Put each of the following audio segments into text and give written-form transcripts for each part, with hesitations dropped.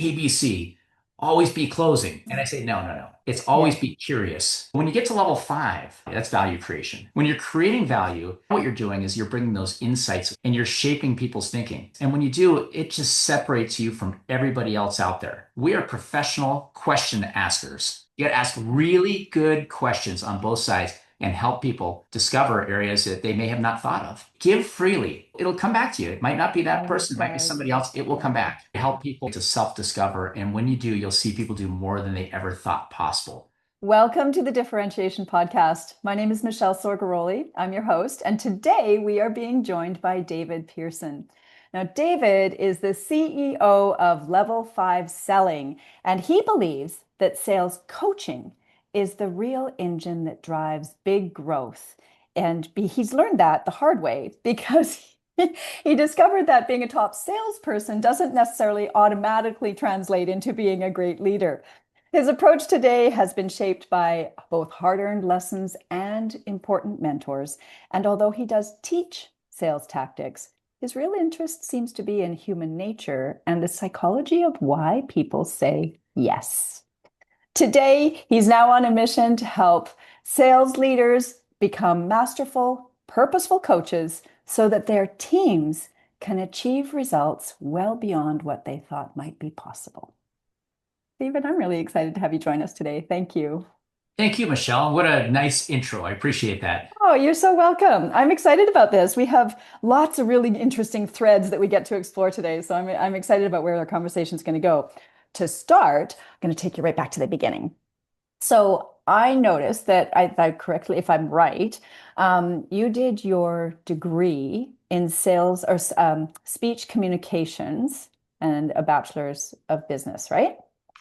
ABC, always be closing. And I say, no, no, no. It's always Yeah. be curious. When you get to level five, that's value creation. When you're creating value, what you're doing is you're bringing those insights and you're shaping people's thinking. And when you do, it just separates you from everybody else out there. We are professional question askers. You got to ask really good questions on both sides and help people discover areas that they may have not thought of. Give freely. It'll come back to you. It might not be that It person, it might be does. somebody else. It will come Yeah. back. Help people to self-discover. And when you do, you'll see people do more than they ever thought possible. Welcome to the Differentiation Podcast. My name is Michèle Sorgaroli. I'm your host, and today we are being joined by David Pearson. Now, David is the CEO of Level 5 Selling, and he believes that sales coaching is the real engine that drives big growth. And he's learned that the hard way because he discovered that being a top salesperson doesn't necessarily automatically translate into being a great leader. His approach today has been shaped by both hard-earned lessons and important mentors. And although he does teach sales tactics, his real interest seems to be in human nature and the psychology of why people say yes. Today, he's now on a mission to help sales leaders become masterful, purposeful coaches so that their teams can achieve results well beyond what they thought might be possible. David, I'm really excited to have you join us today. Thank you. Thank you, Michelle. What a nice intro. I appreciate that. Oh, you're so welcome. I'm excited about this. We have lots of really interesting threads that we get to explore today. So I'm excited about where our conversation is going to go. To start, I'm going to take you right back to the beginning. So I noticed that I correctly, if I'm right, you did your degree in sales or speech communications and a bachelor's of business, right?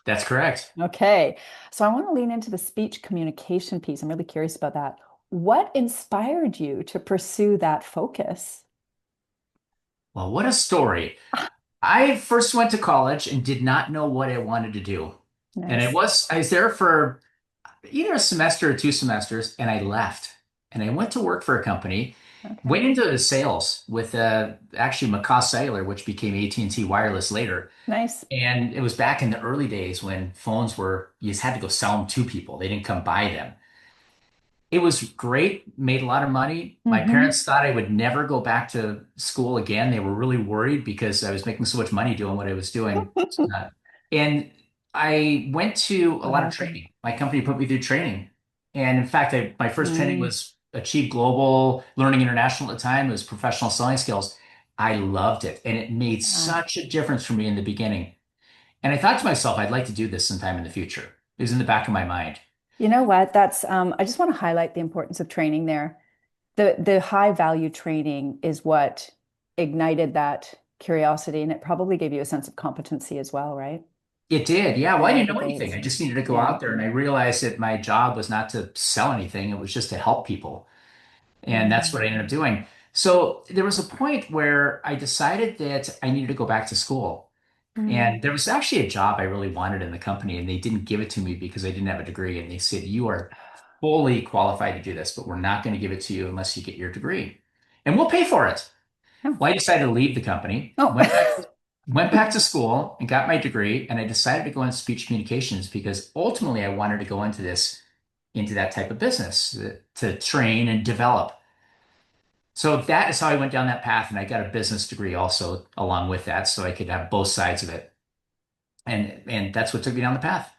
That's correct. Okay. So I want to lean into the speech communication piece. I'm really curious about that. What inspired you to pursue that focus? Well, what a story. I first went to college and did not know what I wanted to do. And Nice. I was there for either a semester or two semesters, and I left. And I went to work for a company, Okay. went into sales with actually McCaw Cellular, which became AT&T Wireless later. Nice. And it was back in the early days when phones were, you just had to go sell them to people. They didn't come buy them. It was great, made a lot of money. My Hmm. parents thought I would never go back to school again. They were really worried because I was making so much money doing what I was doing. Uh, and I went to a What lot of happened? training. My company put me through training. And in fact, my first training Mm, was Achieve Global Learning International at the time. It was professional selling skills. I loved it. And it made yeah. such a difference for me in the beginning. And I thought to myself, I'd like to do this sometime in the future. It was in the back of my mind. You know what? I just want to highlight the importance of training there. The high value training is what ignited that curiosity, and it probably gave you a sense of competency as well, right? It did. Yeah. Well, I Right out didn't the know anything. gates. I just needed to go Yeah. out there and I realized that my job was not to sell anything. It was just to help people. And that's what I ended up Mm. doing. So there was a point where I decided that I needed to go back to school. Mm. And there was actually a job I really wanted in the company, and they didn't give it to me because I didn't have a degree. And they said, you are fully qualified to do this, but we're not going to give it to you unless you get your degree. And we'll pay for it. Oh. Well, I decided to leave the company, Oh. went back to school and got my degree, and I decided to go into speech communications because ultimately I wanted to go into that type of business to train and develop. So that is how I went down that path, and I got a business degree also along with that, so I could have both sides of it. And that's what took me down the path.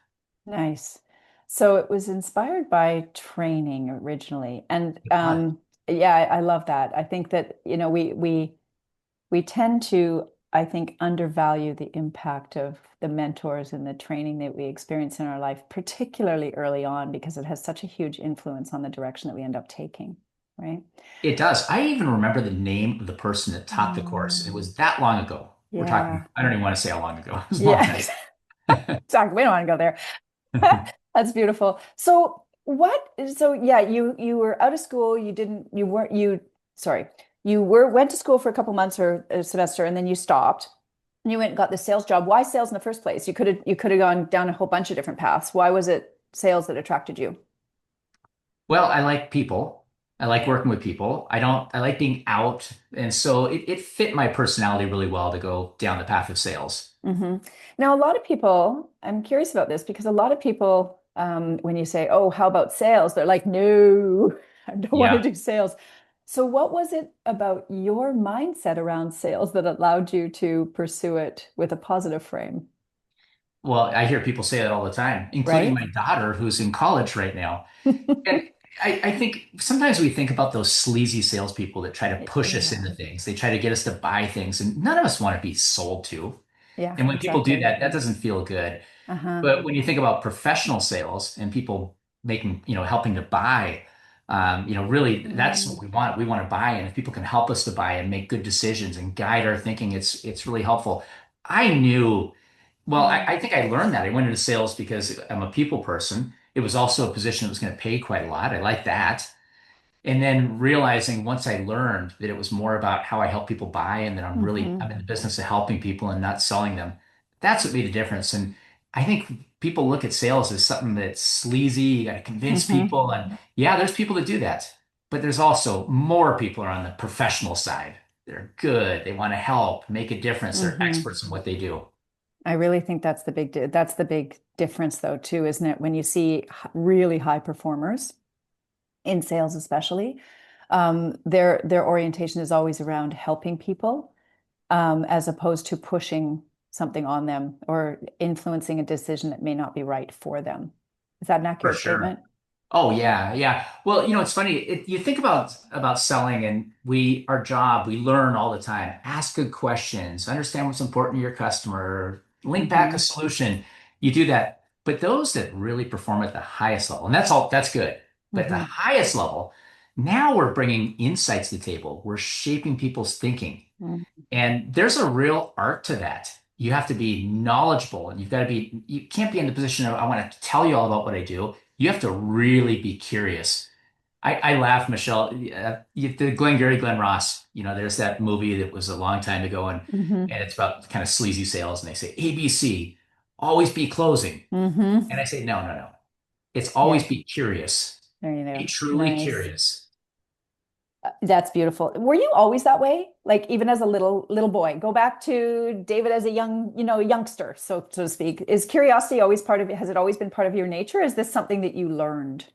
Nice. So it was inspired by training originally. And But yeah, I love that. I think that, we tend to, I think, undervalue the impact of the mentors and the training that we experience in our life, particularly early on, because it has such a huge influence on the direction that we end up taking, right? it does. I even remember the name of the person that taught the course. It Um, was that long ago. We're talking, yeah. I don't even want to say how long ago. It was a long Yeah, time. exactly. We don't want to go there. That's beautiful. So yeah, you were out of school, you didn't you weren't you sorry. You were went to school for a couple months or a semester and then you stopped. And you went and got the sales job. Why sales in the first place? You could have gone down a whole bunch of different paths. Why was it sales that attracted you? Well, I like people. I like working with people. I like being out. And so it fit my personality really well to go down the path of sales. hmm Now, a lot of people, I'm curious about this because a lot of people, when you say, "Oh, how about sales?" They're like, "No, I don't want to Yeah. do sales." So, what was it about your mindset around sales that allowed you to pursue it with a positive frame, Well, I hear people say that all the time, including right? my daughter who's in college right now. And I think sometimes we think about those sleazy salespeople that try to push us into Yeah. things. They try to get us to buy things, and none of us want to be sold to. Yeah, And when people do exactly. that, that doesn't feel good. Uh-huh. But when you think about professional sales and people making, helping to buy, really that's what Mm, we want. We want to buy. And if people can help us to buy and make good decisions and guide our thinking, it's really helpful. I knew, well, I mm, think I learned that. I went into sales because I'm a people person. It was also a position that was going to pay quite a lot. I like that. And then realizing once I learned that it was more about how I help people buy and that I'm hmm in the business of helping people and not selling them. That's what made the difference. And I think people look at sales as something that's sleazy. You got to convince hmm people. And yeah, there's people that do that. But there's also more people are on the professional side. They're good. They want to help, make a difference. They're hmm experts in what they do. I really think that's the big difference though too, isn't it? When you see really high performers in sales, especially, their orientation is always around helping people, as opposed to pushing something on them or influencing a decision that may not be right for them. Is that an For accurate sure. statement? Oh yeah, yeah. Well, it's funny. You think about selling, and our job, we learn all the time. Ask good questions, understand what's important to your customer, link back a hmm solution. You do that. But those that really perform at the highest level, and that's good. But at the hmm highest level, now we're bringing insights to the table. We're shaping people's thinking. And there's a real art to that. You have to be knowledgeable and you can't be in the position of, I want to tell you all about what I do. You have to really be curious. I laugh, Michelle. The Glengarry Glen Ross, there's that movie that was a long time ago hmm and it's about kind of sleazy sales. And they say, ABC, always be closing. And hmm I say, no, no, no. It's Yeah, always be curious. there you Be go. truly Nice. curious. That's beautiful. Were you always that way? Like even as a little boy? Go back to David as a youngster, so to speak. Is curiosity always part of it? Has it always been part of your nature? Is this something that you learned?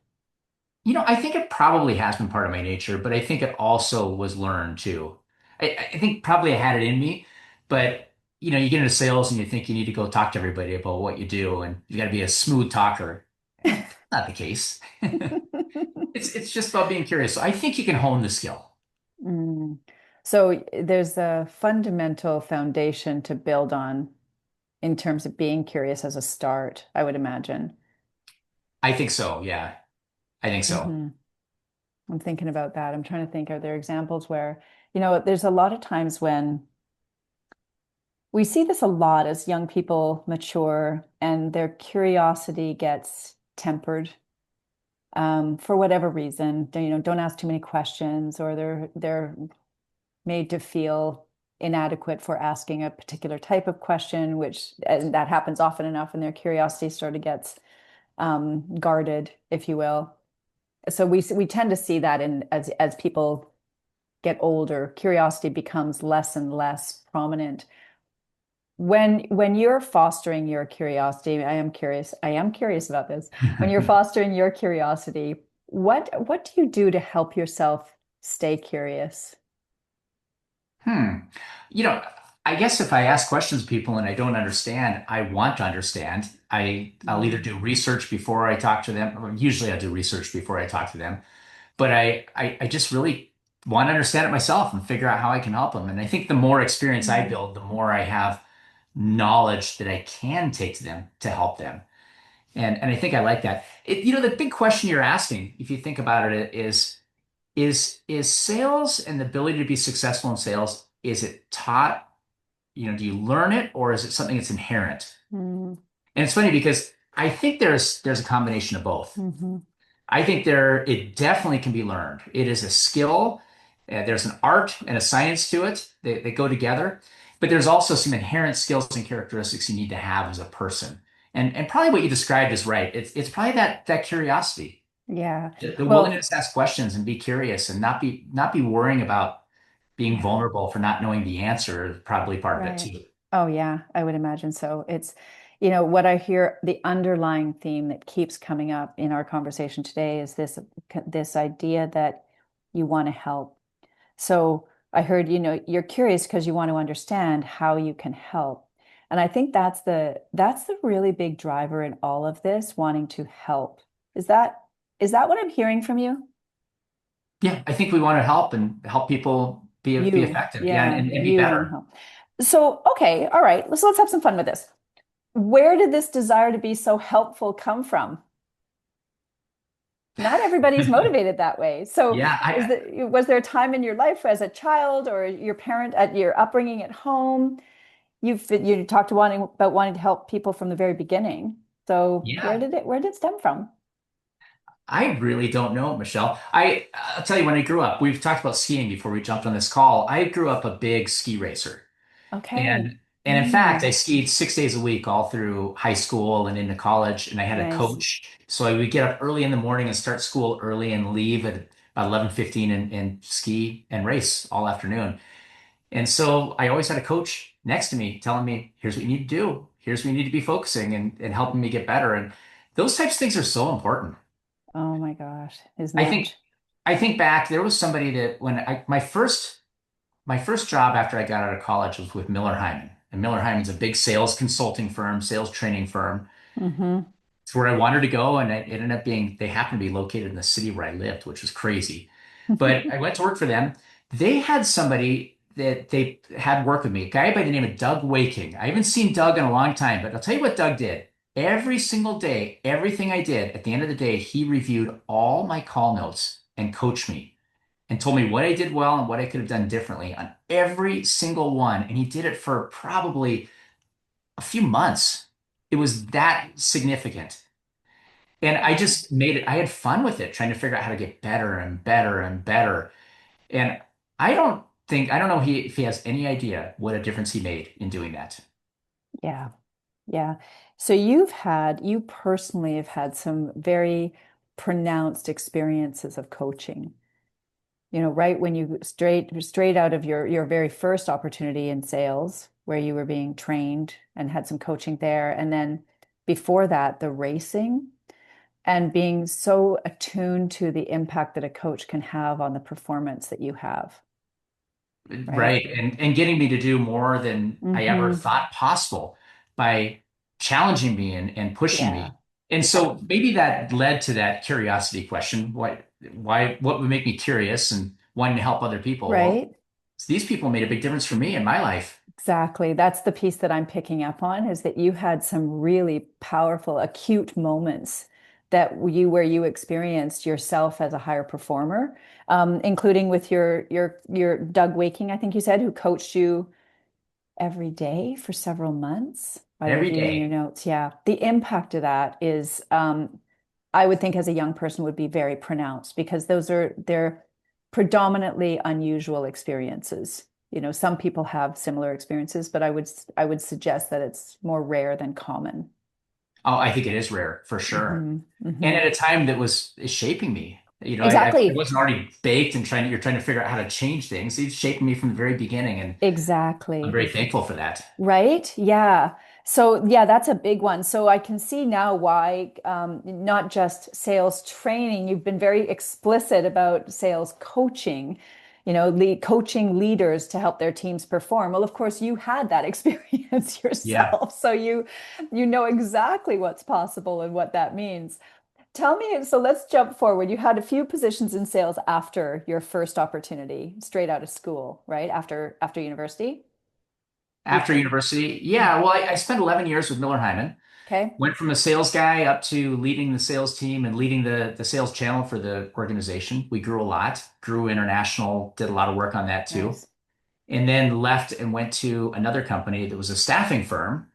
I think it probably has been part of my nature, but I think it also was learned too. I think probably I had it in me, but you get into sales and you think you need to go talk to everybody about what you do, and you got to be a smooth talker. Not the case. It's just about being curious. So I think you can hone the skill. Mm. So there's a fundamental foundation to build on in terms of being curious as a start, I would imagine. I think so. Yeah, I think so. hmm I'm thinking about that. I'm trying to think, are there examples where, there's a lot of times when we see this a lot as young people mature and their curiosity gets tempered, for whatever reason. They, don't ask too many questions, or they're made to feel inadequate for asking a particular type of question, which and that happens often enough, and their curiosity sort of gets guarded, if you will. So we tend to see that in as people get older, curiosity becomes less and less prominent. When you're fostering your curiosity, I am curious about this. When you're fostering your curiosity, what do you do to help yourself stay curious? Hmm. You know, I guess if I ask questions of people and I don't understand, I want to understand. I'll either Mm, do research before I talk to them, or usually I do research before I talk to them. But I just really want to understand it myself and figure out how I can help them. And I think the more experience I mm, build, the more I have knowledge that I can take to them to help them. And I think I like that. The big question you're asking, if you think about it, is sales and the ability to be successful in sales, is it taught? Do you learn it or is it something that's inherent? mm, And it's funny because I think there's a combination of both. mhm, I think it definitely can be learned. It is a skill. There's an art and a science to it. They go together. But there's also some inherent skills and characteristics you need to have as a person. And probably what you described is right. It's probably that curiosity. Yeah. The Well, willingness to ask questions and be curious and not be worrying about being yeah. vulnerable for not knowing the answer is probably part of it Right. too. Oh, yeah, I would imagine so. It's, what I hear, the underlying theme that keeps coming up in our conversation today is this idea that you want to help. So I heard, you're curious because you want to understand how you can help. And I think that's the really big driver in all of this, wanting to help. Is that is that what I'm hearing from you? Yeah, I think we want to help and help people be effective. Yeah, Yeah, and be you want to better. help. So, okay, all right. Let's have some fun with this. Where did this desire to be so helpful come from? Not everybody's motivated that way. So, Yeah, was there a time in your life as a child or your parent at your upbringing at home? You talked to wanting about wanting to help people from the very beginning. So, yeah. where did it stem from? I really don't know, Michelle. I'll tell you when I grew up, we've talked about skiing before we jumped on this call. I grew up a big ski racer. Okay. And in fact, I Mm, skied 6 days a week all through high school and into college. And I had a nice. coach. So I would get up early in the morning and start school early and leave at about 11:15 and ski and race all afternoon. And so I always had a coach next to me telling me, here's what you need to do. Here's what you need to be focusing and helping me get better. And those types of things are so important. Oh my gosh, isn't I it? think I think back, there was somebody that when my first job after I got out of college was with Miller Hyman. And Miller Hyman's a big sales consulting firm, sales training firm. Hmm. It's where I wanted to go, and it ended up being they happened to be located in the city where I lived, which was crazy. But I went to work for them. They had somebody that they had work with me, a guy by the name of Doug Waking. I haven't seen Doug in a long time, but I'll tell you what Doug did. Every single day, everything I did, at the end of the day, he reviewed all my call notes and coached me and told me what I did well and what I could have done differently on every single one. And he did it for probably a few months. It was that significant. And I Wow. just made it, I had fun with it, trying to figure out how to get better and better and better. And I don't know if he has any idea what a difference he made in doing that. Yeah. Yeah. So you personally have had some very pronounced experiences of coaching. Right when you straight out of your very first opportunity in sales, where you were being trained and had some coaching there, and then before that, the racing and being so attuned to the impact that a coach can have on the performance that you have, right? Right. And getting me to do more than I ever Hmm. thought possible by challenging me and pushing Yeah. me. And Yeah. so maybe that led to that curiosity question. What would make me curious and wanting to help other people? Well, Right. these people made a big difference for me in my life. Exactly. That's the piece that I'm picking up on is that you had some really powerful, acute moments where you experienced yourself as a higher performer, including with your Doug Waking, I think you said, who coached you every day for several months by Every reviewing your day. notes. Yeah. The impact of that is, I would think as a young person would be very pronounced because they're predominantly unusual experiences. Some people have similar experiences, but I would suggest that it's more rare than common. Oh, I think it is rare for sure. Hmm. And Hmm. at a time that was is shaping me. I Exactly. wasn't already baked and you're trying to figure out how to change things. It's shaping me from the very beginning, and I'm Exactly. very thankful for that. Right? Yeah. So, yeah, that's a big one. So, I can see now why not just sales training, you've been very explicit about sales coaching, coaching leaders to help their teams perform. Well, of course, you had that experience Yeah. yourself. So, you know exactly what's possible and what that means. Tell me, so let's jump forward. You had a few positions in sales after your first opportunity, straight out of school, right? After university. After university, yeah. Well, I spent 11 years with Miller Hyman. Okay. Went from a sales guy up to leading the sales team and leading the sales channel for the organization. We grew a lot, grew international, did a lot of work on that too. Nice. And then left and went to another company that was a staffing firm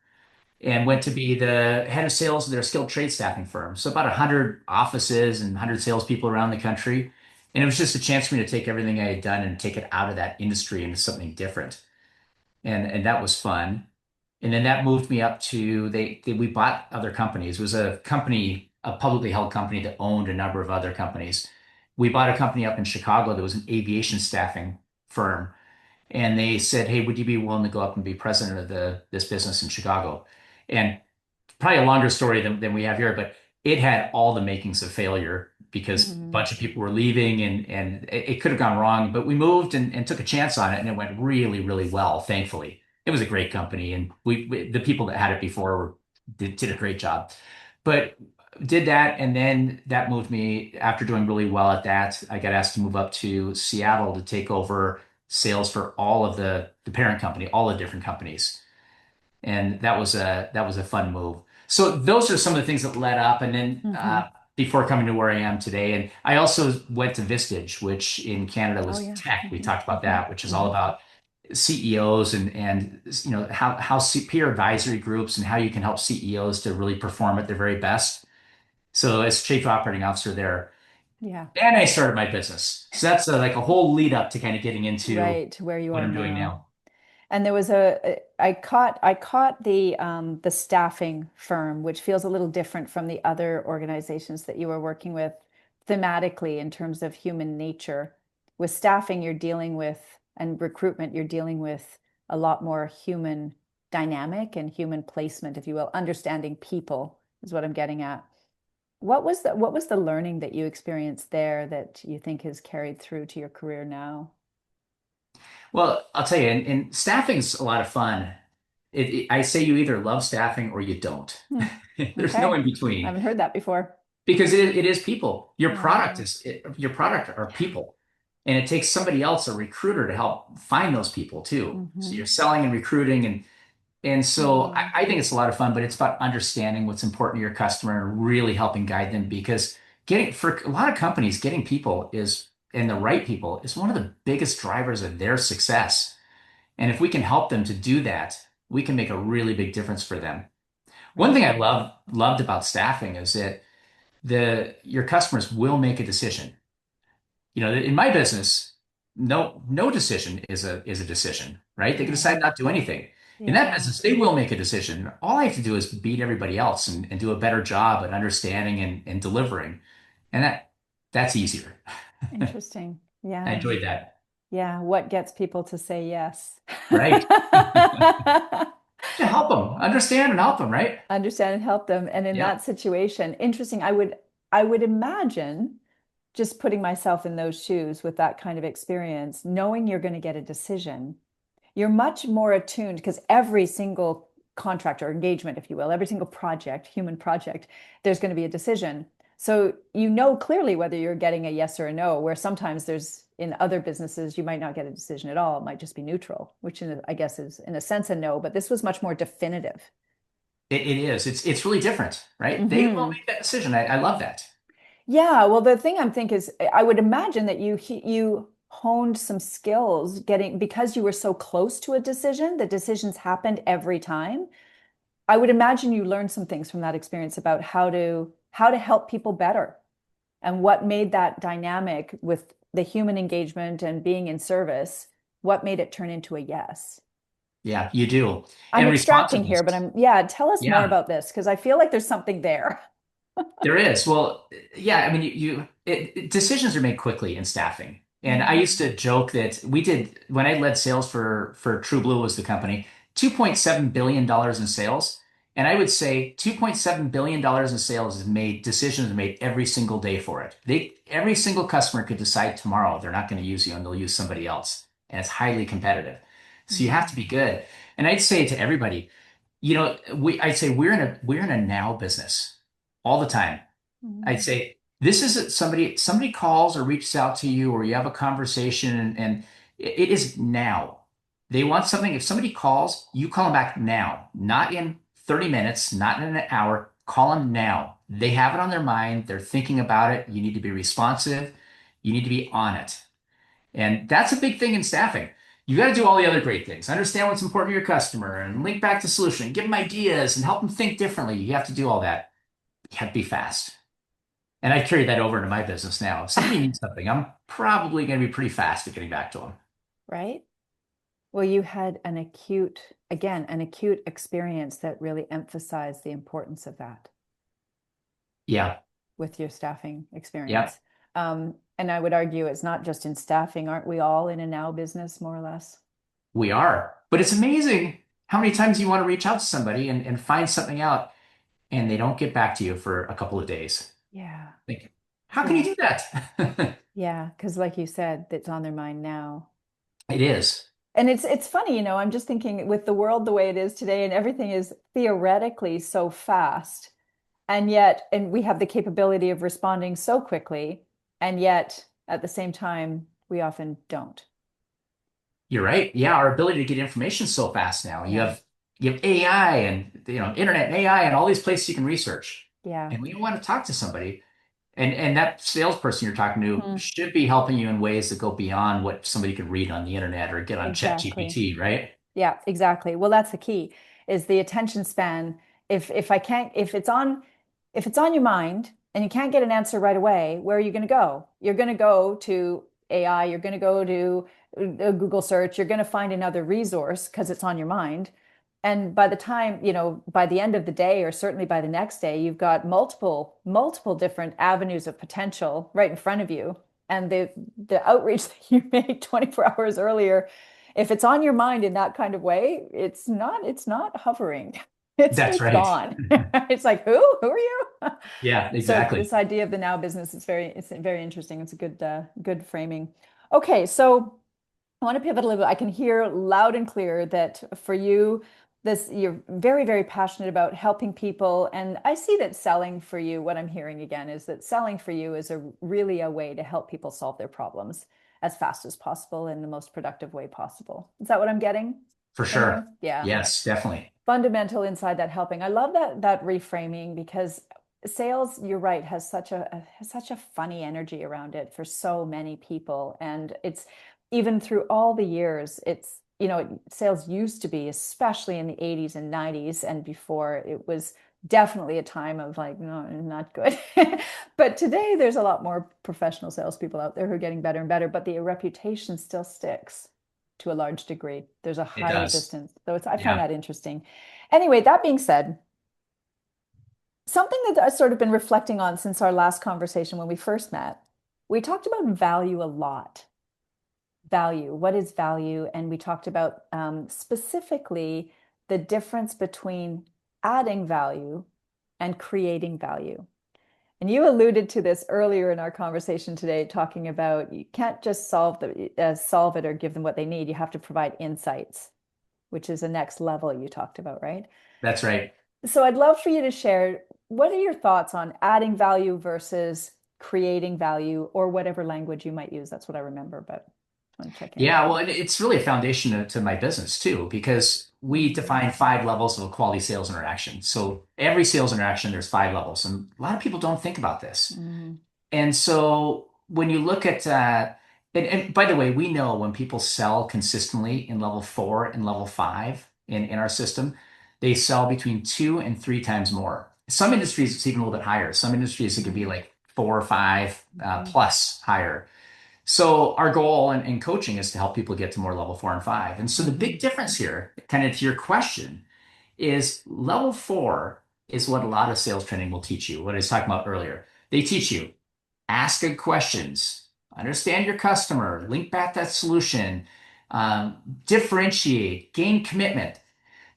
and went to be the head of sales of their skilled trade staffing firm. So about 100 offices and 100 salespeople around the country. And it was just a chance for me to take everything I had done and take it out of that industry into something different. And that was fun. And then that moved me up to we bought other companies. It was a company. a publicly held company that owned a number of other companies. We bought a company up in Chicago that was an aviation staffing firm. And they said, "Hey, would you be willing to go up and be president of this business in Chicago?" And probably a longer story than we have here, but it had all the makings of failure because a Hmm. bunch of people were leaving and it could have gone wrong. But we moved and took a chance on it, and it went really, really well, thankfully. It was a great company, and the people that had it before did a great job. But did that, and then that moved me after doing really well at that. I got asked to move up to Seattle to take over sales for all of the parent company, all the different companies. And that was a fun move. So those are some of the things that led up, and then Hmm. before coming to where I am today. And I also went to Vistage, which in Canada Oh was yeah. tech. We Hmm. talked about Hmm. that, which is all Hmm. about CEOs and how peer advisory groups and how you can help CEOs to really perform at their very best. So as chief operating officer there, Yeah. and I started my business. So that's like a whole lead up to kind of getting into Right, where you what are I'm doing now. now. And there was I caught the staffing firm, which feels a little different from the other organizations that you were working with thematically in terms of human nature. With staffing, you're dealing with, and recruitment, you're dealing with a lot more human dynamic and human placement, if you will. Understanding people is what I'm getting at. What was the learning that you experienced there that you think has carried through to your career now? Well, I'll tell you, and staffing's a lot of fun. I say you either love staffing or you don't. Hmm. There's no Okay. in I between haven't heard that before. because it is people. Yeah. Your product are people, and it takes somebody else, a recruiter, to help find those people too. So Hmm. you're selling and recruiting, and so Yeah. I think it's a lot of fun, but it's about understanding what's important to your customer and really helping guide them because getting for a lot of companies, getting people is and the right people is one of the biggest drivers of their success. And if we can help them to do that, we can make a really big difference for them. One thing Right. I loved about staffing is that the your customers will make a decision. In my business, no decision is a decision, right? They can Right. decide not to do anything. In that Yeah. business, they will make a decision. All I have to do is beat everybody else and do a better job at understanding and delivering. And that's easier. Interesting. I Yeah. enjoyed that. Yeah. What gets people to say yes? Right. To help them understand and help them, right? Understand and help them. And in Yeah. that situation, interesting, I would imagine just putting myself in those shoes with that kind of experience, knowing you're going to get a decision, you're much more attuned because every single contract or engagement, if you will, every single project, human project, there's going to be a decision. So you know clearly whether you're getting a yes or a no, where sometimes there's in other businesses, you might not get a decision at all. It might just be neutral, which I guess is in a sense a no, but this was much more definitive. It is. It's really different, right? They will Hmm. make that decision. I love that. Yeah, well, the thing I'm thinking is, I would imagine that you honed some skills getting because you were so close to a decision. The decisions happened every time. I would imagine you learned some things from that experience about how to help people better and what made that dynamic with the human engagement and being in service, what made it turn into a yes. Yeah, you do. I'm And extracting here, but responsiveness. yeah, tell us more Yeah, about this because I feel like there's something there. there is. Well, yeah, I mean, decisions are made quickly in staffing. And I used Mm, to joke that we did when I led sales for True Blue was the company, $2.7 billion in sales. And I would say $2.7 billion in sales is made decisions are made every single day for it. Every single customer could decide tomorrow they're not going to use you and they'll use somebody else. And it's highly competitive. So you have to mm, be good. And I'd say to everybody, I'd say we're in a now business all the time. I'd mm, say this is somebody calls or reaches out to you or you have a conversation and it is now. They want something. If somebody calls, you call them back now, not in 30 minutes, not in an hour. Call them now. They have it on their mind. They're thinking about it. You need to be responsive. You need to be on it. And that's a big thing in staffing. You got to do all the other great things. Understand what's important to your customer and link back to solution, give them ideas and help them think differently. You have to do all that. You have to be fast. And I carry that over into my business now. If somebody needs something, I'm probably going to be pretty fast at getting back to them. right? Well, you had an acute experience that really emphasized the importance of that. Yeah. with your staffing Yeah. experience. And I would argue it's not just in staffing. Aren't we all in a now business, more or less? We are. But it's amazing how many times you want to reach out to somebody and find something out and they don't get back to you for a couple of days. Yeah. Like, how can you Yeah. do that? Yeah. Because like you said, it's on their mind now. It is. And it's funny, I'm just thinking with the world the way it is today, and everything is theoretically so fast, and we have the capability of responding so quickly, and yet at the same time, we often don't. You're right. Yeah, our ability to get information so fast now. You Yeah. have you have AI and internet and AI and all these places you can research. Yeah. And when you want to talk to somebody, and that salesperson you're talking to Hmm. should be helping you in ways that go beyond what somebody can read on the internet or get on Exactly. ChatGPT, right? Yeah, exactly. Well, that's the key is the attention span. If I can't if it's on your mind and you can't get an answer right away, where are you going to go? You're going to go to AI, you're going to go to a Google search, you're going to find another resource because it's on your mind. And by the time, by the end of the day, or certainly by the next day, you've got multiple different avenues of potential right in front of you. And the outreach that you make 24 hours earlier, if it's on your mind in that kind of way, it's not hovering. It's That's it's right. gone. It's like, who are you? Yeah, So exactly. this idea of the now business is very interesting. It's a good framing. Okay, so I want to pivot a little bit. I can hear loud and clear that for you, this you're very passionate about helping people. And I see that selling for you, what I'm hearing again is that selling for you is really a way to help people solve their problems as fast as possible in the most productive way possible. Is that what I'm getting For from you? sure. Yeah. Yes, definitely. Fundamental inside that helping. I love that reframing because sales, you're right, has such a funny energy around it for so many people. And it's even through all the years, sales used to be, especially in the 80s and 90s and before, it was definitely a time of like, no, not good. But today there's a lot more professional salespeople out there who are getting better and better, but the reputation still sticks to a large degree. There's a It high does. resistance. So I find Yeah. that interesting. Anyway, that being said, something that I've sort of been reflecting on since our last conversation when we first met, we talked about value a lot. Value, what is value? And we talked about specifically the difference between adding value and creating value. And you alluded to this earlier in our conversation today, talking about you can't just solve it or give them what they need. You have to provide insights, which is the next level you talked about, right? That's right. So I'd love for you to share what are your thoughts on adding value versus creating value or whatever language you might use. That's what I remember, but I want to check in. Yeah, well, and it's really a foundation to my business too, because we Mm-hmm. define 5 levels of a quality sales interaction. So every sales interaction, there's 5 levels, and a lot of people don't think about this. Mm-hmm. And so when you look at, and by the way, we know when people sell consistently in level 4 and level 5 in our system, they sell between 2 and 3 times more. Some industries, it's even a little bit higher. Some industries, it could be like 4 or 5 Mm-hmm. plus higher. So our goal in coaching is to help people get to more level 4 and 5. And so the Mm-hmm. big difference here, kind of to your question, is level 4 is what a lot of sales training will teach you. What I was talking about earlier. They teach you ask good questions, understand your customer, link back that solution, differentiate, gain commitment.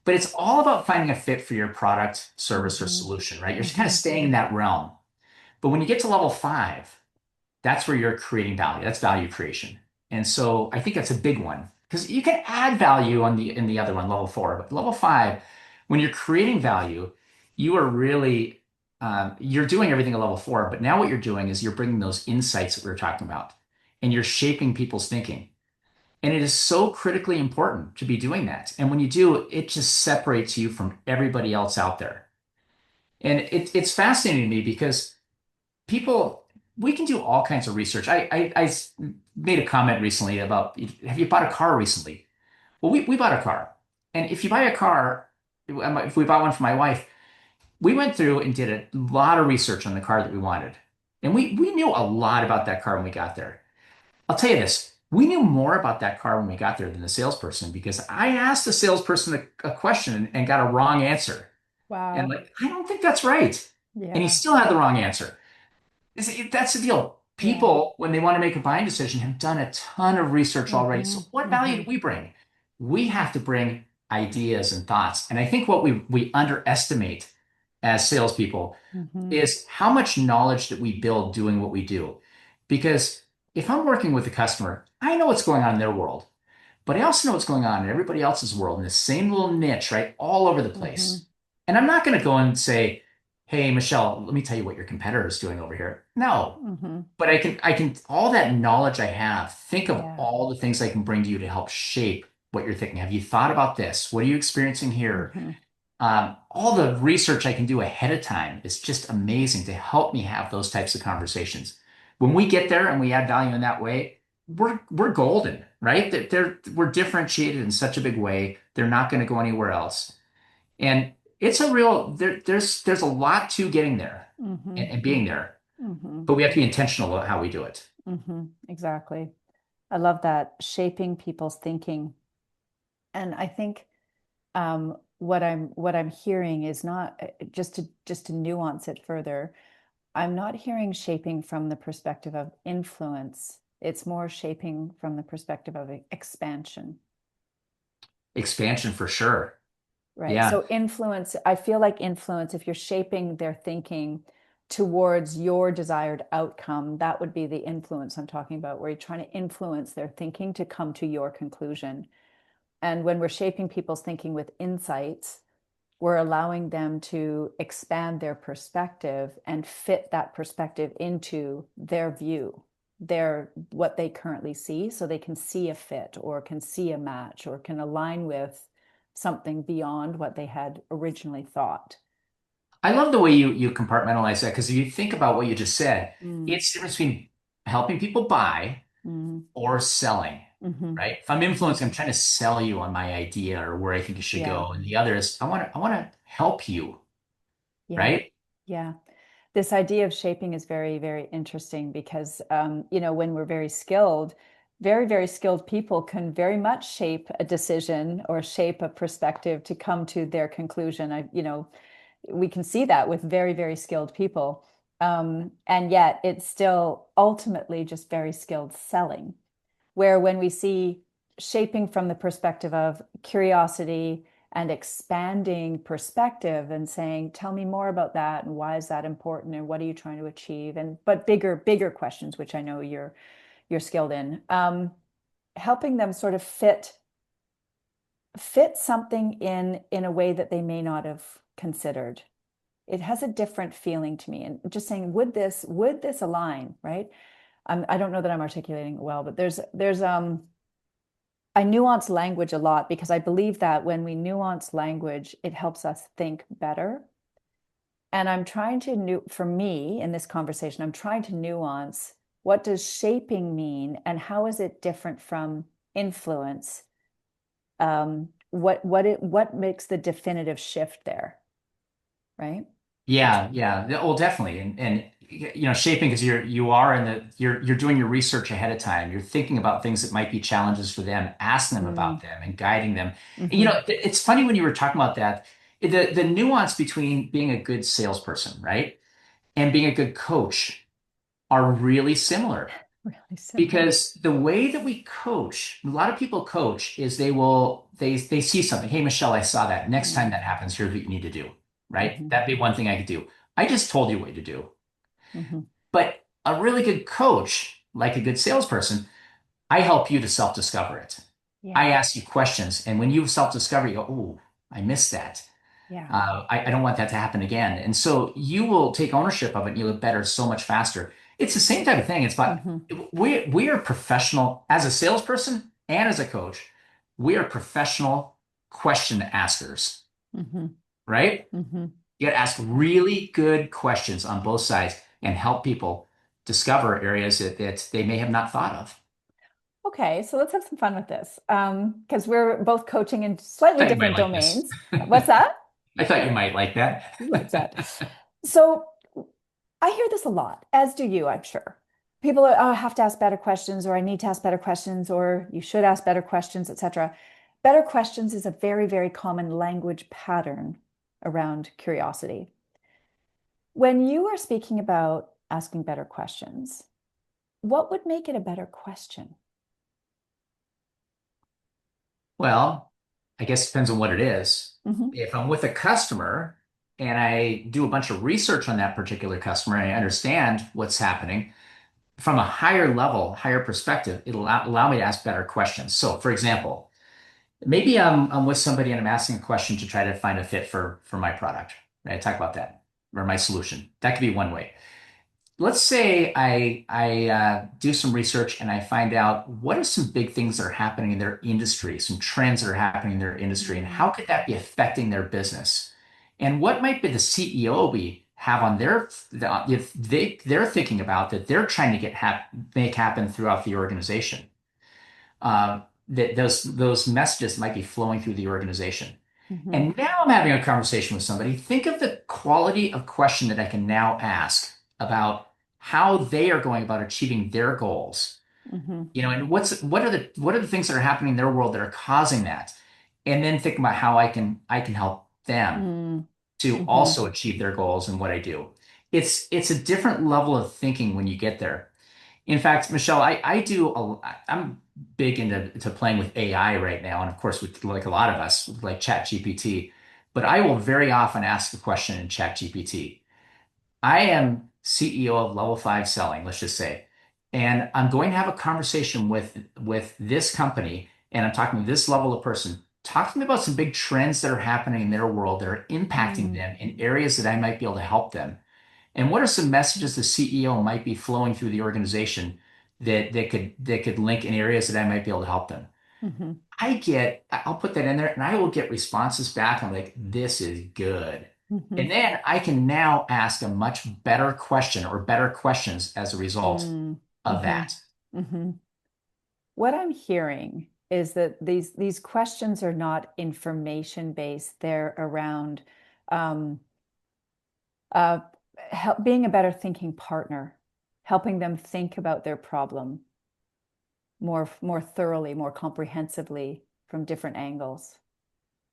But it's all about finding a fit for your product, service, or Mm-hmm. solution, right? You're kind of Mm-hmm. staying in that realm. But when you get to level 5, that's where you're creating value. That's value creation. And so I think that's a big one because you can add value on the in the other one, level 4, but level 5, when you're creating value, you are really you're doing everything at level 4. But now what you're doing is you're bringing those insights that we were talking about, and you're shaping people's thinking. And it is so critically important to be doing that. And when you do, it just separates you from everybody else out there. And it's fascinating to me because people we can do all kinds of research. I made a comment recently about have you bought a car recently? Well, we bought a car. And if you buy a car, if we bought one for my wife, we went through and did a lot of research on the car that we wanted. And we knew a lot about that car when we got there. I'll tell you this, we knew more about that car when we got there than the salesperson because I asked the salesperson a question and got a wrong answer. And Wow. like, I don't think that's right. and he Yeah. still had the wrong answer. That's the deal. Yeah. People, when they want to make a buying decision, have done a ton of research already. So Mm-hmm. what value do Mm-hmm. we bring? We have to bring ideas and thoughts. And I think what we underestimate as salespeople Mm-hmm. is how much knowledge that we build doing what we do. Because if I'm working with a customer, I know what's going on in their world, but I also know what's going on in everybody else's world in the same little niche, right? All over the Mm-hmm. place. And I'm not going to go and say, hey, Michelle, let me tell you what your competitor is doing over here. No, Mm-hmm. but all that knowledge I have, think of Yeah. all the things I can bring to you to help shape what you're thinking. Have you thought about this? What are you experiencing here? Mm-hmm. All the research I can do ahead of time is just amazing to help me have those types of conversations. When we get there and we add value in that way, we're golden, right? We're differentiated in such a big way. They're not going to go anywhere else. And it's a real there's a lot to getting there Mm-hmm. and being there, Mm-hmm. but we have to be intentional about how we do it. Mm-hmm. Exactly. I love that, shaping people's thinking. And I think what I'm hearing is not just to nuance it further. I'm not hearing shaping from the perspective of influence. It's more shaping from the perspective of expansion, Expansion for sure. right? Yeah. So influence, I feel like influence, if you're shaping their thinking towards your desired outcome, that would be the influence I'm talking about, where you're trying to influence their thinking to come to your conclusion. And when we're shaping people's thinking with insights, we're allowing them to expand their perspective and fit that perspective into their view, their what they currently see, so they can see a fit or can see a match or can align with something beyond what they had originally thought. I love the way you compartmentalize that because if you think about what you just said, Mm, it's the difference between helping people buy mm, or selling, mm-hmm, right? If I'm influencing, mm-hmm. I'm trying to sell you on my idea or where I think you should Yeah, go. And the other is I want to help you, yeah, right? yeah. This idea of shaping is very, very interesting because, when we're very, very skilled people can very much shape a decision or shape a perspective to come to their conclusion. We can see that with very, very skilled people. And yet it's still ultimately just very skilled selling, where when we see shaping from the perspective of curiosity and expanding perspective and saying, tell me more about that and why is that important and what are you trying to achieve, and but bigger questions, which I know you're skilled in, helping them sort of fit something in a way that they may not have considered. It has a different feeling to me, and just saying, would this align, right? I don't know that I'm articulating it well, but there's I nuance language a lot because I believe that when we nuance language, it helps us think better. And I'm trying to for me in this conversation, I'm trying to nuance, what does shaping mean and how is it different from influence? What makes the definitive shift there, right? Yeah, yeah. Well, definitely. And shaping because you're doing your research ahead of time. You're thinking about things that might be challenges for them, asking them Mm, about them and guiding them. And, hmm it's funny when you were talking about that, the nuance between being a good salesperson, right? And being a good coach are really similar Really similar. because the way that we coach, a lot of people coach is they see something. Hey, Michelle, I saw that. Next time Mm, that happens, here's what you need to do, right? hmm That'd be one thing I could do. I just told you what to do. hmm But a really good coach, like a good salesperson, I help you to self-discover it. Yeah, I ask you questions, and when you self-discover, you go, "Oh, I missed that. yeah. I don't want that to happen again." And so you will take ownership of it, and you'll get better so much faster. It's the same type of thing. It's about hmm we are professional as a salesperson and as a coach. We are professional question askers, hmm right? hmm You got to ask really good questions on both sides and help people discover areas that they may have not thought of. Okay, so let's have some fun with this. Because we're both coaching in I slightly thought you might different like this. domains. What's that? I thought you might like that. Who likes that? So I hear this a lot, as do you, I'm sure. People are, oh, I have to ask better questions, or I need to ask better questions, or you should ask better questions, etc. Better questions is a very, very common language pattern around curiosity. When you are speaking about asking better questions, what would make it a better question? Well, I guess it depends on what it is. Hmm. If I'm with a customer and I do a bunch of research on that particular customer and I understand what's happening from a higher level, higher perspective, it'll allow me to ask better questions. So, for example, maybe I'm with somebody and I'm asking a question to try to find a fit for my product. Right? Talk about that or my solution. That could be one way. Let's say I do some research and I find out what are some big things that are happening in their industry, some trends that are happening in their industry, and how could that be affecting their business? And what might be the CEO be have on their if they're thinking about that they're trying to make happen throughout the organization? That those messages might be flowing through the organization. Hmm. And now I'm having a conversation with somebody. Think of the quality of question that I can now ask about how they are going about achieving their goals. Hmm. And what are the things that are happening in their world that are causing that? And then think about how I can help them Hmm. to Hmm. also achieve their goals and what I do. It's a different level of thinking when you get there. In fact, Michelle, I'm big into playing with AI right now, and of course, with like a lot of us, with like ChatGPT. But I will very often ask the question in ChatGPT. I am CEO of Level 5 Selling, let's just say, and I'm going to have a conversation with this company, and I'm talking to this level of person. Talk to me about some big trends that are happening in their world that are impacting Hmm. them in areas that I might be able to help them. And what are some messages the CEO might be flowing through the organization that could link in areas that I might be able to help them? Hmm. I'll put that in there and I will get responses back. I'm like, this is good. Hmm. And then I can now ask a much better question or better questions as a result Hmm. of Hmm. that. Hmm. What I'm hearing is that these questions are not information based. They're around um, uh, being a better thinking partner, helping them think about their problem more thoroughly, more comprehensively from different angles.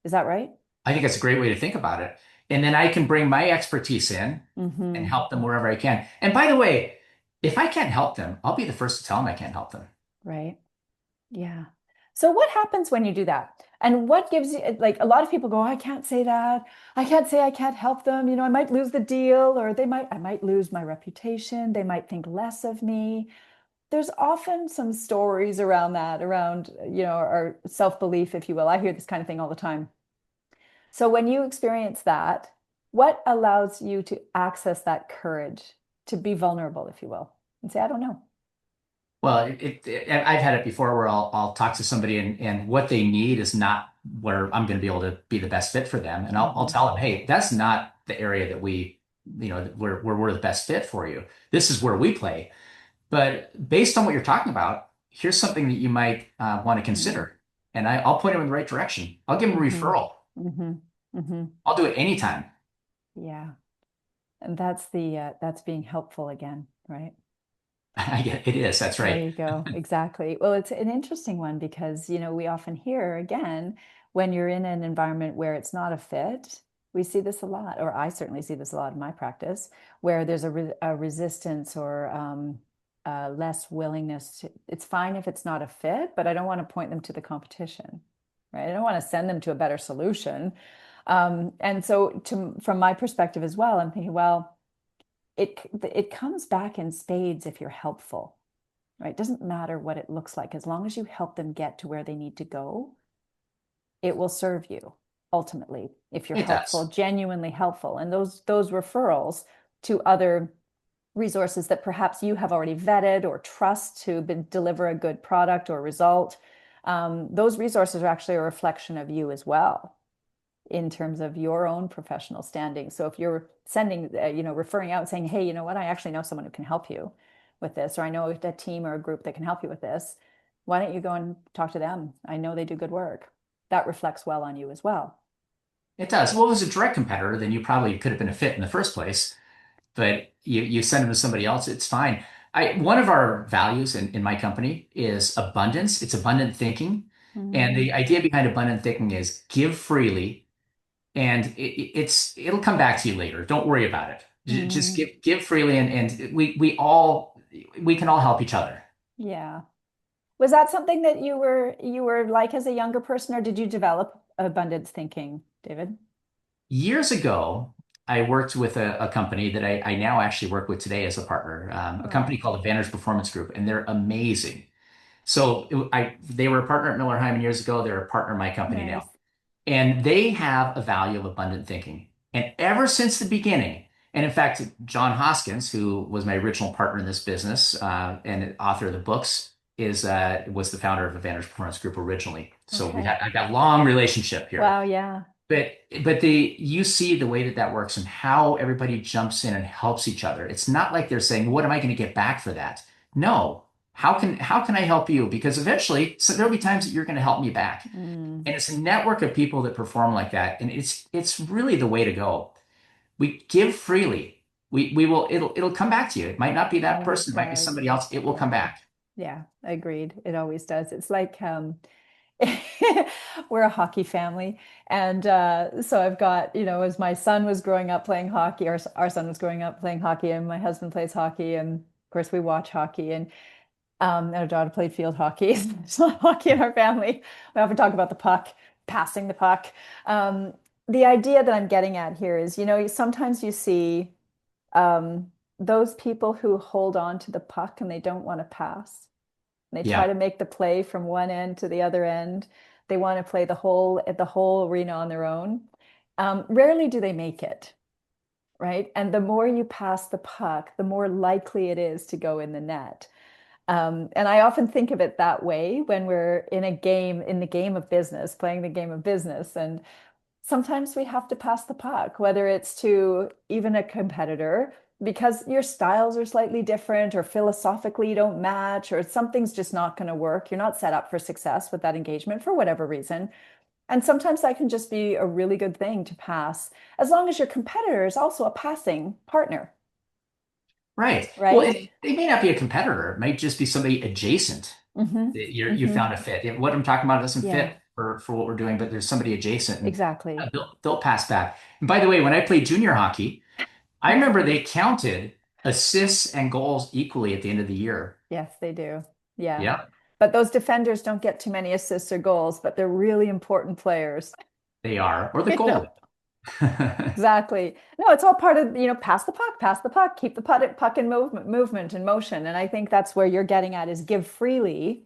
Is that right? I think that's a great way to think about it. And then I can bring my expertise in and Hmm. help them wherever I can. And by the way, if I can't help them, I'll be the first to tell them I can't help them. Right. Yeah. So what happens when you do that? And what gives you, like, a lot of people go, I can't say that. I can't say I can't help them. I might lose the deal, or I might lose my reputation. They might think less of me. There's often some stories around that, around, our self-belief, if you will. I hear this kind of thing all the time. So when you experience that, what allows you to access that courage to be vulnerable, if you will, and say, I don't know. Well, and I've had it before where I'll talk to somebody and what they need is not where I'm going to be able to be the best fit for them. And I'll Hmm. tell them, hey, that's not the area that where we're the best fit for you. This is where we play. But based on what you're talking about, here's something that you might want to Hmm. consider. And I'll point them in the right direction. I'll give them a Hmm. referral. Hmm. Hmm. I'll do it anytime. Yeah. And that's being helpful again, right? I get it is. That's There right. you go. Exactly. Well, it's an interesting one because, we often hear again, when you're in an environment where it's not a fit, we see this a lot, or I certainly see this a lot in my practice, where there's a resistance or less willingness to, it's fine if it's not a fit, but I don't want to point them to the competition, right? I don't want to send them to a better solution. And so from my perspective as well, I'm thinking, well, it comes back in spades if you're helpful, right? It doesn't matter what it looks like. As long as you help them get to where they need to go, it will serve you ultimately if you're It helpful, does. genuinely helpful. And those referrals to other resources that perhaps you have already vetted or trust to deliver a good product or result, those resources are actually a reflection of you as well in terms of your own professional standing. So if you're sending, referring out and saying, hey, you know what, I actually know someone who can help you with this, or I know a team or a group that can help you with this, why don't you go and talk to them? I know they do good work. That reflects well on you as well. It does. Well, if it was a direct competitor, then you probably could have been a fit in the first place. But you send them to somebody else, it's fine. One of our values in my company is abundance. It's abundant thinking. And Mm, the idea behind abundant thinking is give freely and it'll come back to you later. Don't worry about it. Just Mm, give freely, and we can all help each other. yeah. Was that something that you were like as a younger person, or did you develop abundance thinking, David? Years ago, I worked with a company that I now actually work with today as a partner, a Oh, company called Advantage Performance Group, and they're amazing. So they were a partner at Miller Hyman years ago. They're a partner in my company now. nice. And they have a value of abundant thinking. And ever since the beginning, and in fact, John Hoskins, who was my original partner in this business and author of the books, was the founder of Advantage Performance Group originally. So Okay. I've got a long relationship here. Wow, yeah. But you see the way that that works and how everybody jumps in and helps each other. It's not like they're saying, "What am I going to get back for that?" No. How can I help you? Because eventually, so there'll be times that you're going to help me back. Mm, And it's a network of people that perform like that. And it's really the way to go. We give freely. We will it'll come back to you. It might not be that always person, it might be does. somebody else. It will come Yeah. back. Yeah, agreed. It always does. It's like we're a hockey family. And so I've got, as my son was growing up playing hockey, or our son was growing up playing hockey, and my husband plays hockey. And of course, we watch hockey. And our daughter played field hockey. There's not hockey in our family. We often talk about the puck, passing the puck. Um, the idea that I'm getting at here is, sometimes you see um, those people who hold on to the puck and they don't want to pass. They try Yeah. to make the play from one end to the other end. They want to play the whole arena on their own. Rarely do they make it, right? And the more you pass the puck, the more likely it is to go in the net. And I often think of it that way when we're in the game of business, playing the game of business. And sometimes we have to pass the puck, whether it's to even a competitor, because your styles are slightly different, or philosophically you don't match, or something's just not going to work. You're not set up for success with that engagement for whatever reason. And sometimes that can just be a really good thing to pass, as long as your competitor is also a passing partner, Right. Well, right? it may not be a competitor. It might just be somebody adjacent Mm-hmm. that you Mm-hmm. found a fit. What I'm talking about doesn't Yeah, fit for what we're doing, but there's somebody adjacent, and exactly. they'll pass back. And by the way, when I played junior hockey, I remember they counted assists and goals equally at the end of the year. Yes, they do. Yeah. Yeah, But those defenders don't get too many assists or goals, but they're really important players. they are. Or the You know, goalie. exactly. No, it's all part of, pass the puck, keep the puck in movement and motion. And I think that's where you're getting at is give freely,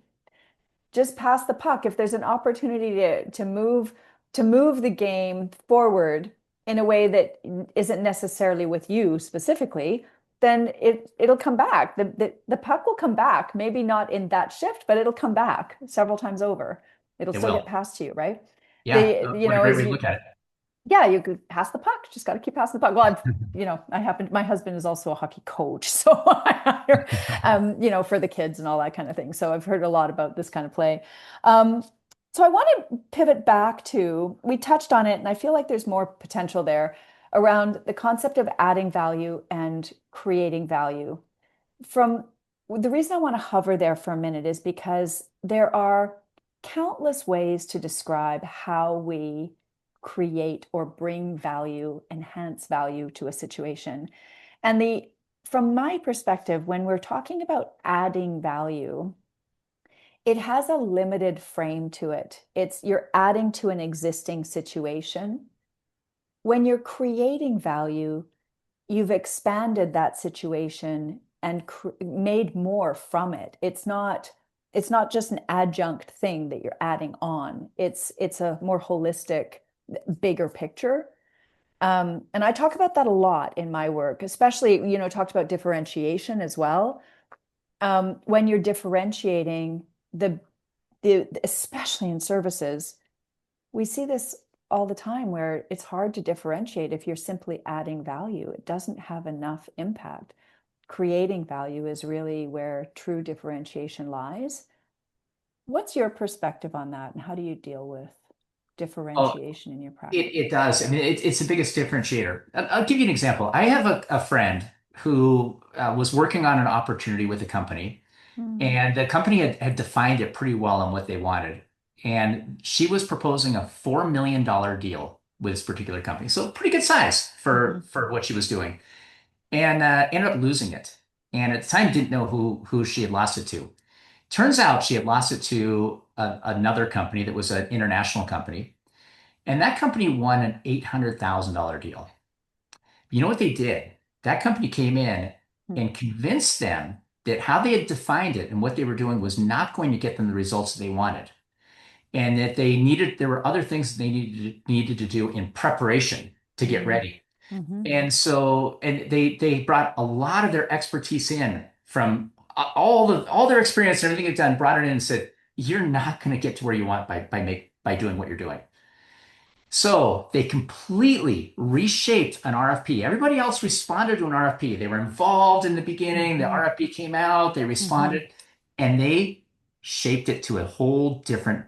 just pass the puck. If there's an opportunity to move the game forward in a way that isn't necessarily with you specifically, then it'll come back. The puck will come back, maybe not in that shift, but it'll come back several times over. It'll It still get will. past you, right? Yeah. What a great As way to you look at yeah, you could pass the puck. Just got to keep passing the puck. Well, it. my husband is also a hockey coach, so I hire, for the kids and all that kind of thing. So I've heard a lot about this kind of play. Um, so I want to pivot back to, we touched on it, and I feel like there's more potential there around the concept of adding value and creating value. From the reason I want to hover there for a minute is because there are countless ways to describe how we create or bring value, enhance value to a situation. And from my perspective, when we're talking about adding value, it has a limited frame to it. It's you're adding to an existing situation. When you're creating value, you've expanded that situation and made more from it. It's not just an adjunct thing that you're adding on. It's a more holistic, bigger picture. And I talk about that a lot in my work, especially, talked about differentiation as well. When you're differentiating especially in services, we see this all the time where it's hard to differentiate if you're simply adding value. It doesn't have enough impact. Creating value is really where true differentiation lies. What's your perspective on that, and how do you deal with Oh, differentiation in your it, practice? it does. I mean, it's the biggest differentiator. I'll give you an example. I have a friend who was working on an opportunity with a company, Hmm. and the company had defined it pretty well on what they wanted. And she was proposing a $4 million deal with this particular company. So pretty good size Hmm. for what she was doing. and ended up losing it. And at the time, didn't know who she had lost it to. Turns out she had lost it to another company that was an international company, and that company won an $800,000 deal. You know what they did? That company came in and convinced them that how they had defined it and what they were doing was not going to get them the results they wanted, and that there were other things they needed to do in preparation to get Mm-hmm. ready. Mm-hmm. And they brought a lot of their expertise in from all their experience and everything they've done, brought it in and said, "You're not going to get to where you want by doing what you're doing." So they completely reshaped an RFP. Everybody else responded to an RFP. They were involved in the beginning. The Mm-hmm. RFP came out, they Mm-hmm. responded, and they shaped it to a whole different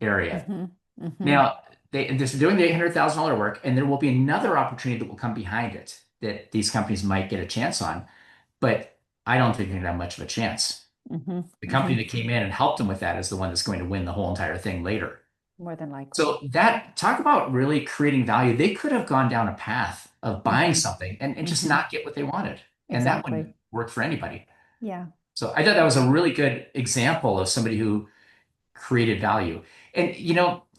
area. Mm-hmm. Mm-hmm. Now, they're doing the $800,000 work, and there will be another opportunity that will come behind it that these companies might get a chance on. But I don't think they're going to have much of a chance. Mm-hmm. The Mm-hmm. company that came in and helped them with that is the one that's going to win the whole entire thing later. More than likely. So that talk about really creating value. They could have gone down a path of buying Mm-hmm. something and just Mm-hmm. not get what they wanted. And that Exactly. wouldn't work for anybody. Yeah. So I thought that was a really good example of somebody who created value. And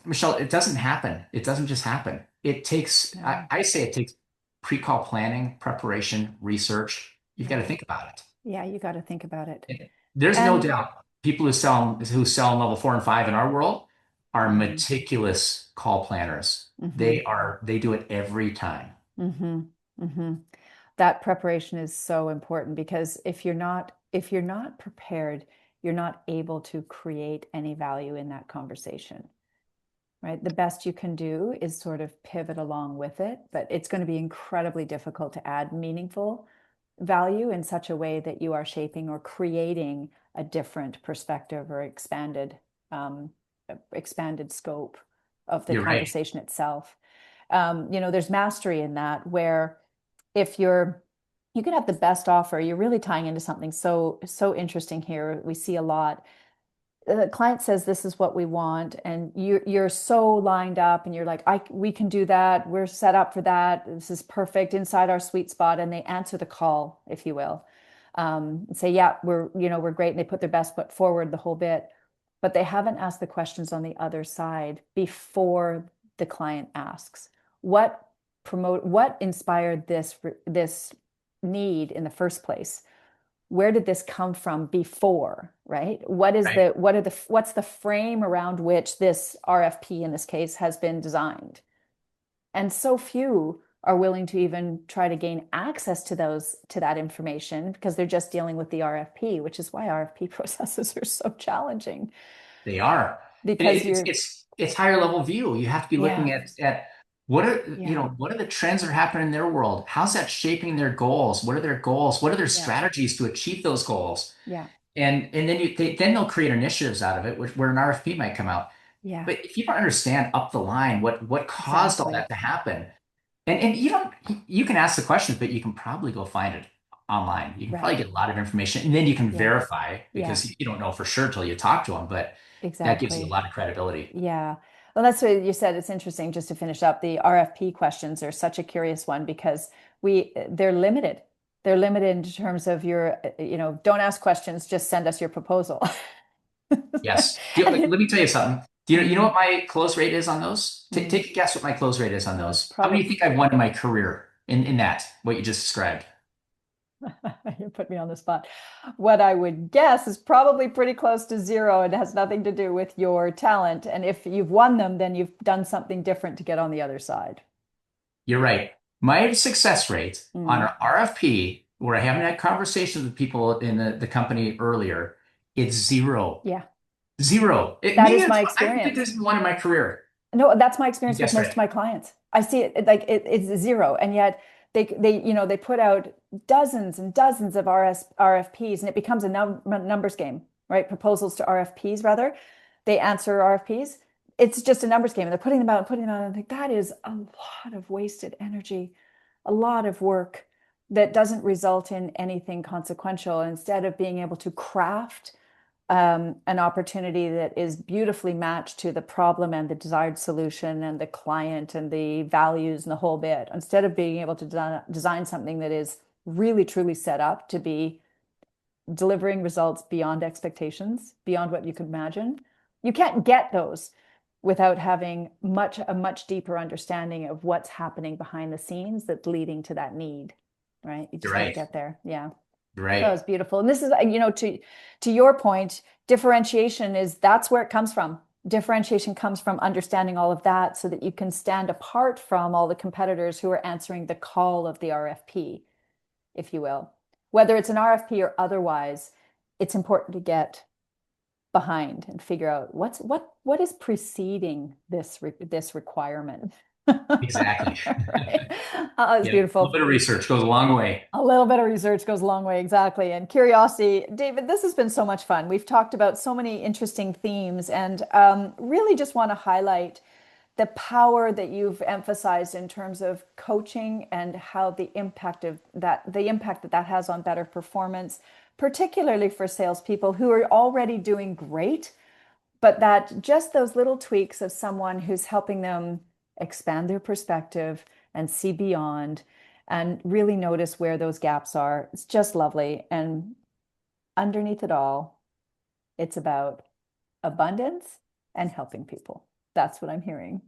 Michelle, it doesn't happen. It doesn't just happen. It takes, No. I say it takes pre-call planning, preparation, research. You've got to Yeah. think about it. Yeah. You got to think about it. And there's no And doubt people who sell in level 4 and 5 in our world are mm-hmm. meticulous call planners. Mm-hmm. They do it every time. Mm-hmm. Mm-hmm. That preparation is so important because if you're not prepared, you're not able to create any value in that conversation, right? The best you can do is sort of pivot along with it, but it's going to be incredibly difficult to add meaningful value in such a way that you are shaping or creating a different perspective or um, expanded scope of the You're right. conversation itself. There's mastery in that where if you can have the best offer, you're really tying into something so interesting here. We see a lot. The client says this is what we want, and you're so lined up, and you're like, we can do that. We're set up for that. This is perfect inside our sweet spot, and they answer the call, if you will, and say, yeah, we're great, and they put their best foot forward the whole bit, but they haven't asked the questions on the other side before the client asks what inspired this need in the first place. Where did this come from before, right? Right. What's the frame around which this RFP in this case has been designed? And so few are willing to even try to gain access to that information because they're just dealing with the RFP, which is why RFP processes are so challenging They are. And because you're it's higher level view. You have to be looking yeah, at what are yeah, what are the trends that are happening in their world? How's that shaping their goals? What are their goals? What are their yeah, strategies to achieve those goals? yeah, And then then they'll create initiatives out of it, where an RFP might come out. yeah, But if you don't understand up the line what caused all exactly. that to happen, and you can ask the questions, but you can probably go find it online. You can probably Right. get a lot of information, and then you can Yeah, verify yeah, because you don't know for sure till you talk to them, but that gives you a exactly. lot of credibility. Yeah. Well, that's what you said. It's interesting just to finish up. The RFP questions are such a curious one because they're limited. They're limited in terms of don't ask questions, just send us your proposal. Yes. Let And me tell you something. Do you know mm, what my close rate is on those? mm, Take a guess what my close rate is on well, it's those. How many do you probably think I've won in my career in that, what you just described? you put me on the spot. What I would guess is probably pretty close to zero. It has nothing to do with your talent. And if you've won them, then you've done something different to get on the other side. You're right. My success rate on Mm, an RFP, where I haven't had conversations with people in the company earlier, it's zero. yeah, Zero. that Maybe is it's, my I think experience. this is one in my career. No, that's my You experience with guessed most of right. my clients. I see it's zero, and yet they put out dozens and dozens of RFPs, and it becomes a numbers game, right? Proposals to RFPs rather. They answer RFPs. It's just a numbers game, and they're putting them out and putting them out. And I think that is a lot of wasted energy, a lot of work that doesn't result in anything consequential. Instead of being able to craft an opportunity that is beautifully matched to the problem and the desired solution and the client and the values and the whole bit, instead of being able to design something that is really truly set up to be delivering results beyond expectations, beyond what you could imagine. You can't get those without having a much deeper understanding of what's happening behind the scenes that's leading to that need, right? You You're just got to right. get there. Yeah. You're That right. was beautiful. And this is, to your point, differentiation is that's where it comes from. Differentiation comes from understanding all of that so that you can stand apart from all the competitors who are answering the call of the RFP, if you will. Whether it's an RFP or otherwise, it's important to get behind and figure out what is preceding this requirement. Exactly. Right? Oh, it's Yeah. A little beautiful. bit of research goes a long way. A little bit of research goes a long way, exactly. And curiosity. David, this has been so much fun. We've talked about so many interesting themes and really just want to highlight the power that you've emphasized in terms of coaching and how the impact that that has on better performance, particularly for salespeople who are already doing great, but that just those little tweaks of someone who's helping them expand their perspective and see beyond and really notice where those gaps are. It's just lovely. And underneath it all, it's about abundance and helping people. That's what I'm hearing.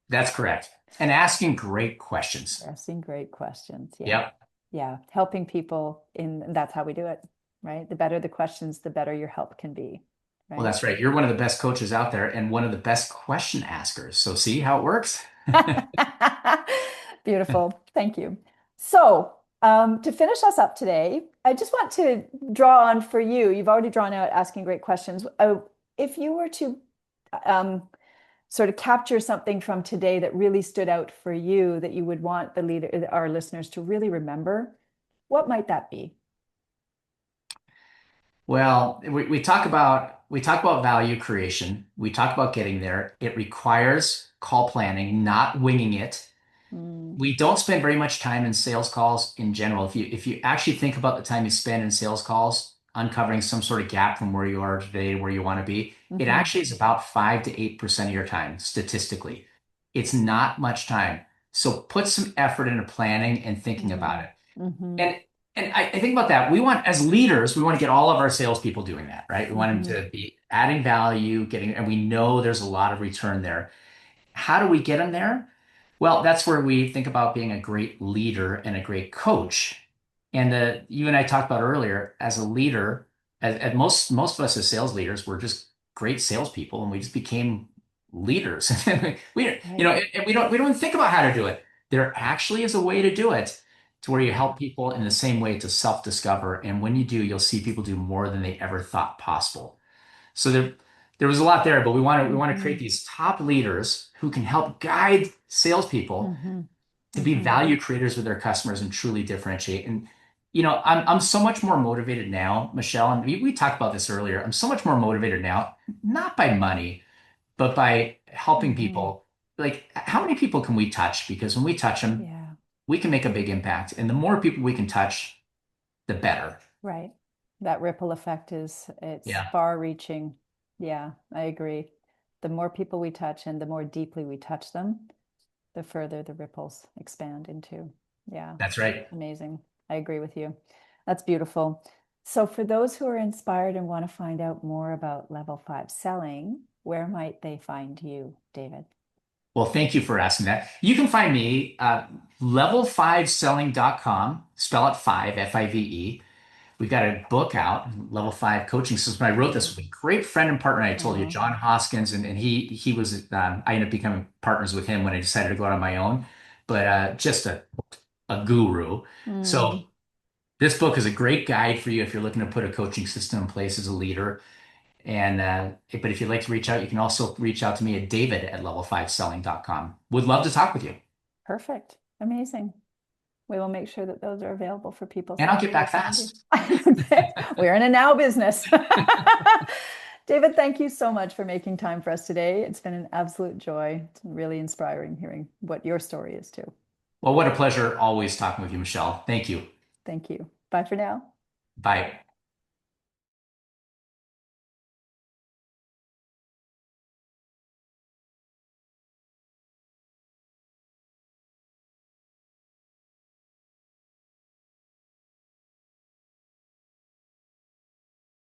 That's correct. And asking great questions. Asking great questions. Yeah. Yep. Yeah. Helping people that's how we do it, right? The better the questions, the better your help can be, Well, right? that's right. You're one of the best coaches out there and one of the best question askers. So see how it works? Beautiful. Thank you. So, to finish us up today, I just want to draw on for you. You've already drawn out asking great questions. If you were to um, sort of capture something from today that really stood out for you that you would want our listeners to really remember, what might that be? Well, we talk about value creation. We talk about getting there. It requires call planning, not winging it. Mm, We don't spend very much time in sales calls in general. If you actually think about the time you spend in sales calls, uncovering some sort of gap from where you are today to where you want to be, it hmm actually is about 5 to 8% of your time statistically. It's not much time. So put some effort into planning and thinking about hmm it. hmm And I think about that. We want, as leaders, we want to get all of our salespeople doing that, right? We want hmm them to be adding value, and we know there's a lot of return there. How do we get them there? Well, that's where we think about being a great leader and a great coach. And you and I talked about earlier, as a leader, as most of us as sales leaders, we're just great salespeople, and we just became leaders. Right. And we don't even think about how to do it. There actually is a way to do it, to where you help people in the same way to self-discover. And when you do, you'll see people do more than they ever thought possible. So there was a lot there, but we want to create hmm these top leaders who can help guide salespeople hmm to be hmm value creators with their customers and truly differentiate. And I'm so much more motivated now, Michelle, and we talked about this earlier. I'm so much more motivated now, not by money, but by helping hmm people. Like, how many people can we touch? Because when we touch them, Yeah. we can make a big impact. And the more people we can touch, the better. Right. That ripple effect it's Yeah, far reaching. Yeah, I agree. The more people we touch and the more deeply we touch them, the further the ripples expand into. Yeah, that's right. amazing. I agree with you. That's beautiful. So for those who are inspired and want to find out more about level 5 selling, where might they find you, David? Well, thank you for asking that. You can find me level5selling.com, spell it five, Five. We've got a book out, Level 5 Coaching System. I wrote this with a great friend and partner I told you, Oh, John Hoskins, and he was I ended up becoming partners with him when I decided to go out on my own, but just a guru. mm, So this book is a great guide for you if you're looking to put a coaching system in place as a leader. And but if you'd like to reach out, you can also reach out to me at david@level5selling.com. Would love to talk with you. perfect. Amazing. We will make sure that those are available for people And so I'll they get know where to back find you. fast. We're in a now business. David, thank you so much for making time for us today. It's been an absolute joy. It's really inspiring hearing what your story is too. Well, what a pleasure always talking with you, Michelle. Thank you. Thank you. Bye for now. Bye.